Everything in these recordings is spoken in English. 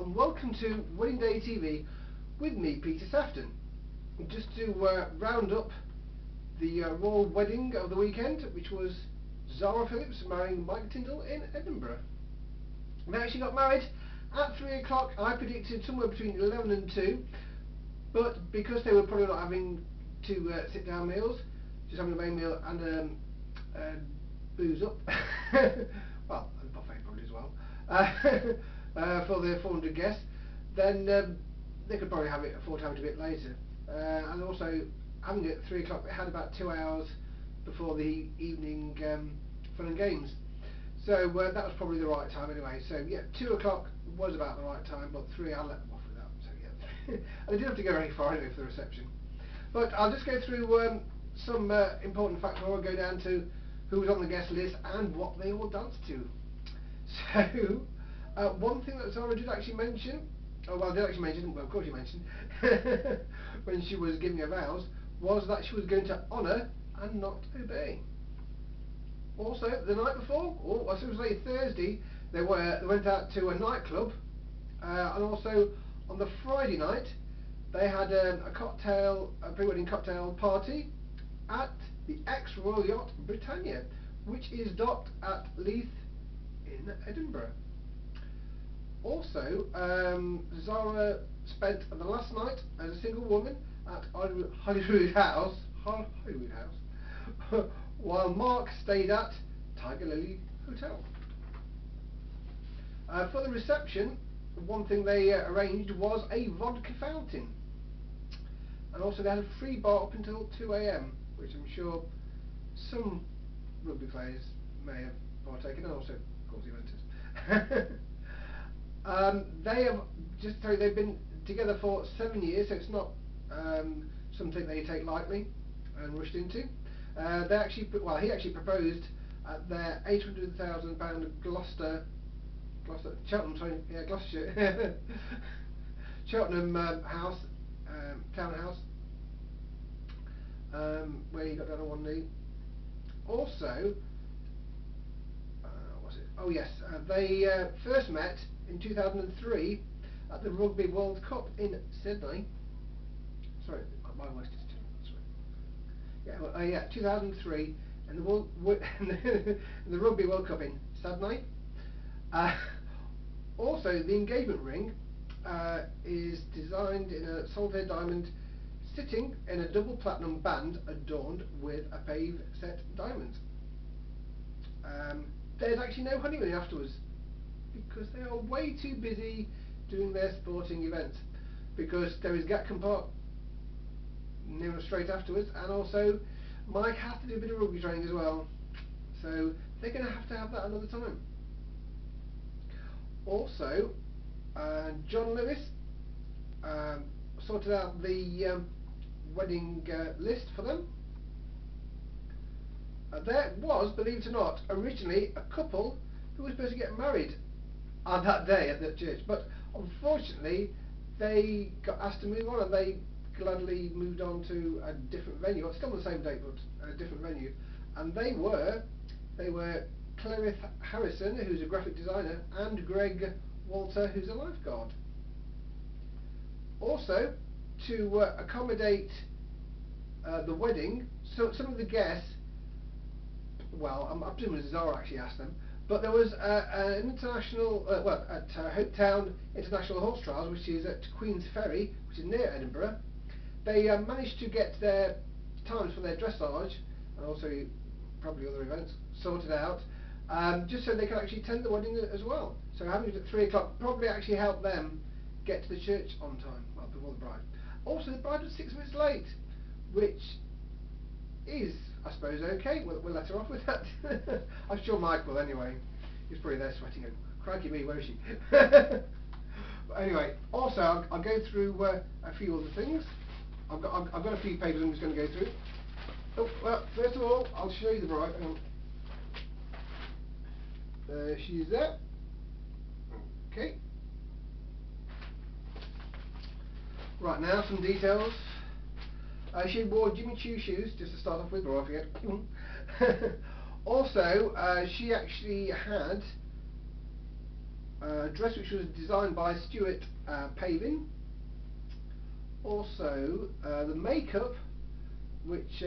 and welcome to Wedding Day TV with me, Peter Sefton. Just to round up the royal wedding of the weekend, which was Zara Phillips marrying Mike Tindall in Edinburgh. They actually got married at 3 o'clock. I predicted somewhere between 11 and 2, but because they were probably not having two sit-down meals, just having a main meal and booze up, well, and buffet probably as well, for the 400 guests, then they could probably afford to have it a bit later. And also, having it at 3 o'clock, they had about 2 hours before the evening fun and games. So that was probably the right time anyway. So yeah, 2 o'clock was about the right time, but 3 I let them off with that. So yeah, and they didn't have to go very far anyway for the reception. But I'll just go through some important facts before I go down to who was on the guest list and what they all danced to. So one thing that Zara did actually mention, well, of course she mentioned, when she was giving her vows, was that she was going to honour and not obey. Also, the night before, or I suppose late Thursday, they went out to a nightclub, and also on the Friday night, they had a pre-wedding cocktail party at the ex-royal yacht Britannia, which is docked at Leith in Edinburgh. Also, Zara spent the last night as a single woman at Hollywood House, while Mark stayed at Tiger Lily Hotel. For the reception, one thing they arranged was a vodka fountain, and also they had a free bar up until 2 AM, which I'm sure some rugby players may have partaken, and also, of course, the eventers. They have, just to tell you, they've been together for 7 years, so it's not something they take lightly and rushed into. He actually proposed at their £800,000 Gloucestershire Cheltenham house, townhouse, where he got down on one knee. Also, they first met in 2003 at the Rugby World Cup in Sydney. Sorry, my voice is too. 2003 in the Rugby World Cup in Sydney. Also, the engagement ring is designed in a solitaire diamond, sitting in a double platinum band adorned with a pave set diamonds. There's actually no honeymoon afterwards, because they are way too busy doing their sporting events, because there is Gatcombe Park near enough straight afterwards, and also Mike has to do a bit of rugby training as well, so they're going to have that another time. Also, John Lewis sorted out the wedding list for them. There was, believe it or not, originally a couple who were supposed to get married on that day at the church, but unfortunately they got asked to move on, and they gladly moved on to a different venue. Well, still on the same date, but a different venue. And they were Clarith Harrison, who's a graphic designer, and Greg Walter, who's a lifeguard. Also, to accommodate the wedding, so some of the guests, well, I'm presuming Zara actually asked them, but there was an international, at Hopetown International Horse Trials, which is at Queen's Ferry, which is near Edinburgh. They managed to get their times for their dressage, and also probably other events, sorted out, just so they could actually attend the wedding as well. So having it at 3 o'clock probably actually helped them get to the church on time, well, before the bride. Also, the bride was 6 minutes late, which is, I suppose, okay. We'll let her off with that. I'm sure Mike will anyway. He's probably there sweating and crikey me, where is she? But anyway, also I'll go through a few other things. I've got a few papers I'm just going to go through. Oh, well, first of all, I'll show you the bride. She's there. Okay. Right, now some details. She wore Jimmy Choo shoes, just to start off with, or I forget. Also, she actually had dress which was designed by Stuart Pavin. Also the makeup, which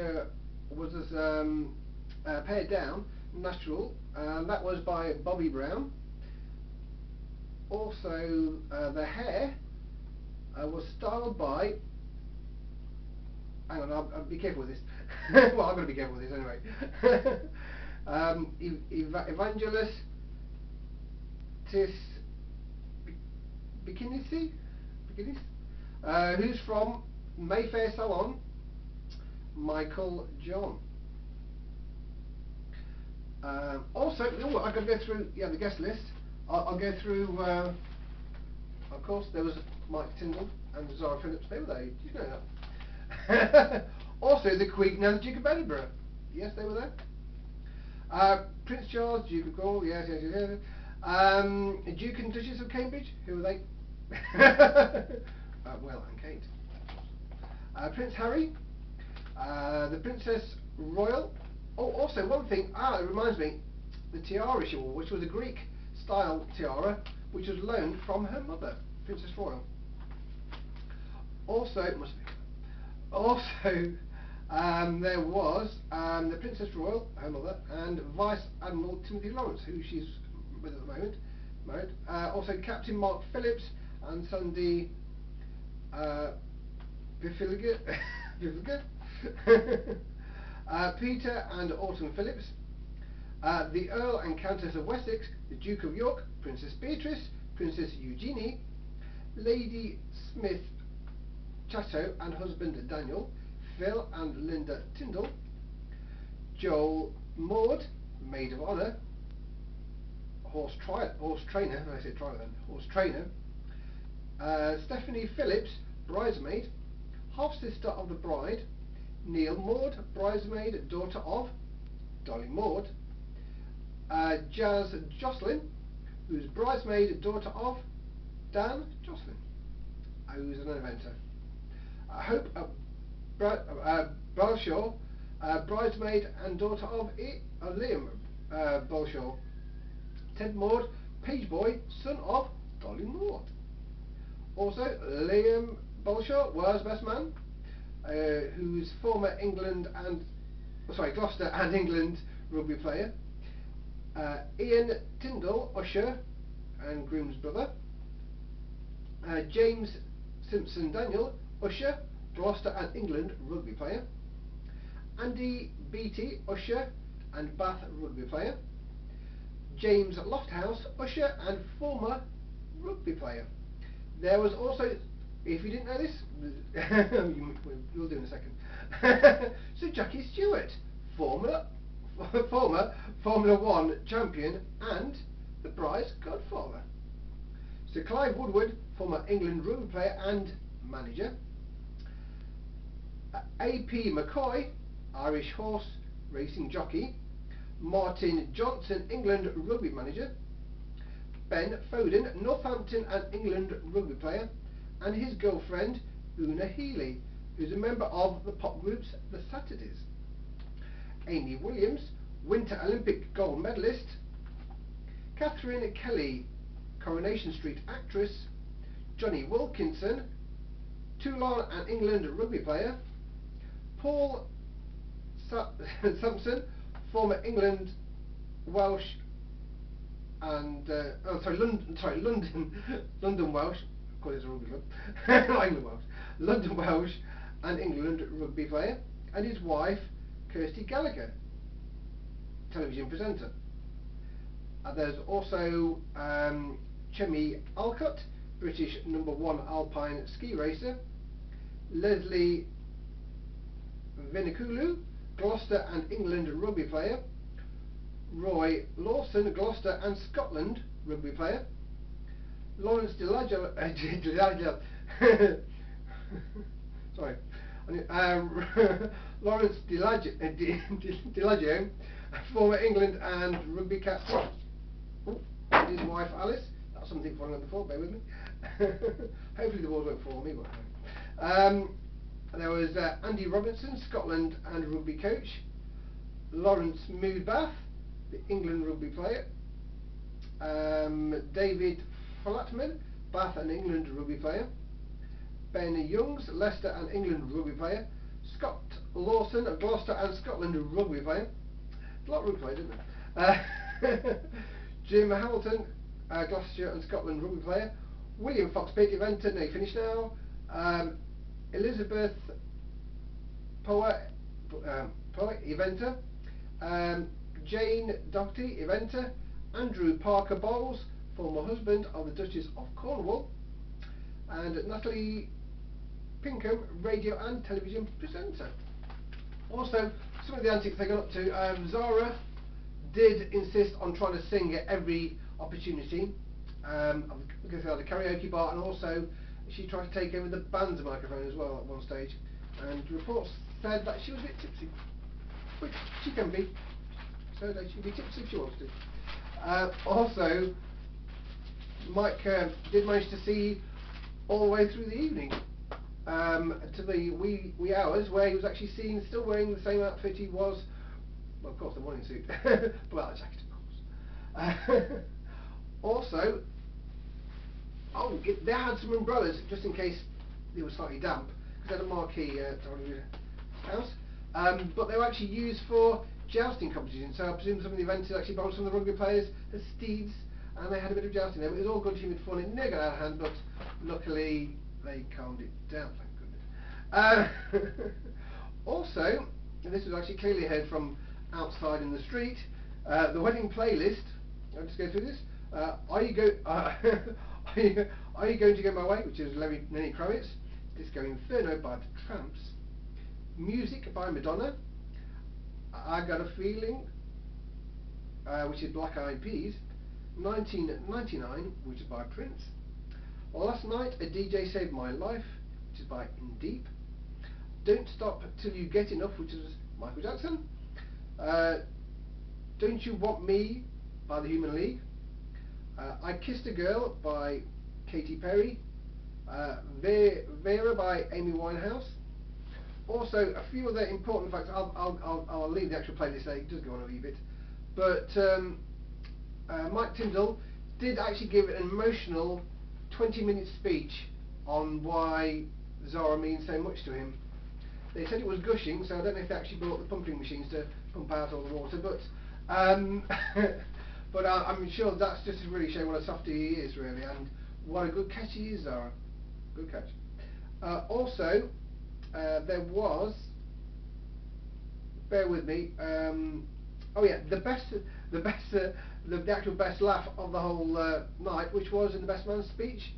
was pared down, natural, and that was by Bobby Brown. Also the hair was styled by, hang on, I'll be careful with this. Well, I'm going to be careful with this anyway. Evangelos Bikinis, who's from Mayfair Salon, Michael John. Also, I've got to go through the guest list. I'll go through, of course, there was Mike Tindall and Zara Phillips. They were there, did you know that? Also, the Queen and the Duke of Edinburgh. Yes, they were there. Prince Charles, Duke of Gaul, yes. Duke and Duchess of Cambridge, who are they? Well, and Kate. Prince Harry, the Princess Royal. Oh, also one thing, it reminds me, the tiara she wore, which was a Greek style tiara, which was loaned from her mother, Princess Royal. Also, there was the Princess Royal, her mother, and Vice Admiral Timothy Lawrence, who she's with at the moment, married. Also Captain Mark Phillips and Sandy Bifilga. Peter and Autumn Phillips, the Earl and Countess of Wessex, the Duke of York, Princess Beatrice, Princess Eugenie, Lady Smith Chateau and husband Daniel, Phil and Linda Tindall, Joel Maud, Maid of Honour, horse trainer, Stephanie Phillips, bridesmaid, half sister of the bride, Neil Maud, bridesmaid, daughter of Dolly Maud, Jazz Jocelyn, who's bridesmaid, daughter of Dan Jocelyn, who's an inventor. Hope Balshaw, bridesmaid and daughter of Liam Balshaw. Ted Maud, page boy, son of Dolly Maud. Also, Liam Balshaw was best man, who's former Gloucester and England rugby player. Ian Tindall, usher and groom's brother. James Simpson Daniel, usher, Gloucester and England rugby player. Andy Beattie, usher and Bath rugby player. James Lofthouse, usher and former rugby player. There was also, if you didn't know this, we'll do in a second, Sir Jackie Stewart, former Formula 1 champion and the bride's godfather. Sir Clive Woodward, former England rugby player and manager. A.P. McCoy, Irish horse racing jockey. Martin Johnson, England rugby manager. Ben Foden, Northampton and England rugby player, and his girlfriend Una Healy, who's a member of the pop groups The Saturdays. Amy Williams, Winter Olympic gold medalist. Catherine Kelly, Coronation Street actress. Johnny Wilkinson, Toulon and England rugby player. Paul Sampson, former England Welsh and London Welsh, of course it's a rugby club, not England Welsh, London Welsh and England rugby player, and his wife Kirsty Gallagher, television presenter. There's also Chemi Alcott, British #1 alpine ski racer. Leslie Viniculu, Gloucester and England rugby player. Roy Lawson, Gloucester and Scotland rugby player. Lawrence Delagio, sorry, Lawrence Delagio, former England and rugby captain. His wife Alice. That's something for another before. Bear with me. Hopefully the balls won't fall on me. There was Andy Robinson, Scotland and rugby coach. Lawrence Moodbath, the England rugby player. David Flatman, Bath and England rugby player. Ben Youngs, Leicester and England rugby player. Scott Lawson, Gloucester and Scotland rugby player. A lot of rugby players, isn't there? Jim Hamilton, Gloucestershire and Scotland rugby player. William Fox-Pitt, eventer, no, he finished now. Elizabeth Poet, eventer. Jane Doherty, eventer. Andrew Parker Bowles, former husband of the Duchess of Cornwall. And Natalie Pinkham, radio and television presenter. Also, some of the antics they got up to. Zara did insist on trying to sing at every opportunity. Because they had a karaoke bar, and also she tried to take over the band's microphone as well at one stage. And reports said that she was a bit tipsy, which she can be. So that she can be tipsy if she wants to. Also, Mike did manage to see all the way through the evening, to the wee hours, where he was actually seen still wearing the same outfit he was, well, of course, the morning suit, without a jacket, of course. Also, they had some umbrellas just in case they were slightly damp, because they had a marquee house, but they were actually used for jousting competitions. So I presume some of the events actually borrowed some of the rugby players as steeds, and they had a bit of jousting there. But it was all good humoured fun. It never got out of hand, but luckily they calmed it down, thank goodness. Also, and this was actually clearly heard from outside in the street, the wedding playlist. I'll just go through this. Are you going to go my way, which is Lenny Kravitz. Disco Inferno by the Tramps. Music by Madonna. I Got a Feeling, which is Black Eyed Peas. 1999, which is by Prince. Last Night a DJ Saved My Life, which is by In Deep. Don't Stop Till You Get Enough, which is Michael Jackson. Don't You Want Me by the Human League. I Kissed a Girl by Katy Perry. Vera by Amy Winehouse. Also, a few other important facts. I'll leave the actual playlist there. It does go on a wee bit, but Mike Tindall did actually give an emotional 20-minute speech on why Zara means so much to him. They said it was gushing, so I don't know if they actually brought the pumping machines to pump out all the water, but but I'm sure that's just to really show what a softie he is, really, and what a good catch he is, Zara. Good catch. Also, there was, bear with me, oh yeah, the actual best laugh of the whole night, which was in the best man's speech,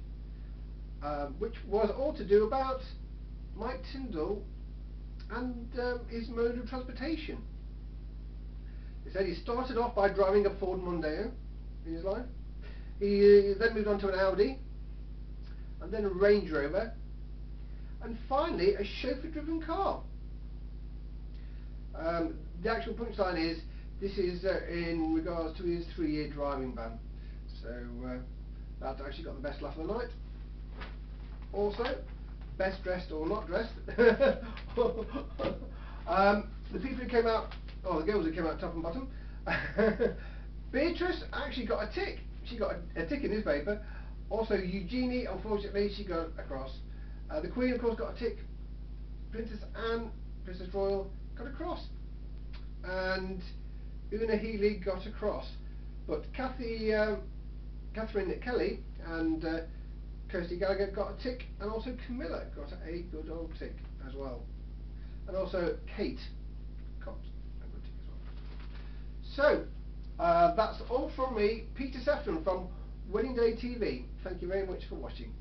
which was all to do about Mike Tindall and his mode of transportation. He said he started off by driving a Ford Mondeo in his life. He then moved on to an Audi, and then a Range Rover, and finally a chauffeur-driven car. The actual punchline is, this is in regards to his 3-year driving ban. So that actually got the best laugh of the night. Also, best dressed or not dressed. The people who came out, the girls who came out top and bottom. Beatrice actually got a tick. She got a tick in his paper. Also, Eugenie, unfortunately, she got a cross. The Queen, of course, got a tick. Princess Anne, Princess Royal, got a cross. And Una Healy got a cross. But Catherine Kelly and Kirsty Gallagher got a tick, and also Camilla got a good old tick as well. And also Kate got a good tick as well. So, that's all from me, Peter Sefton from Wedding Day TV. Thank you very much for watching.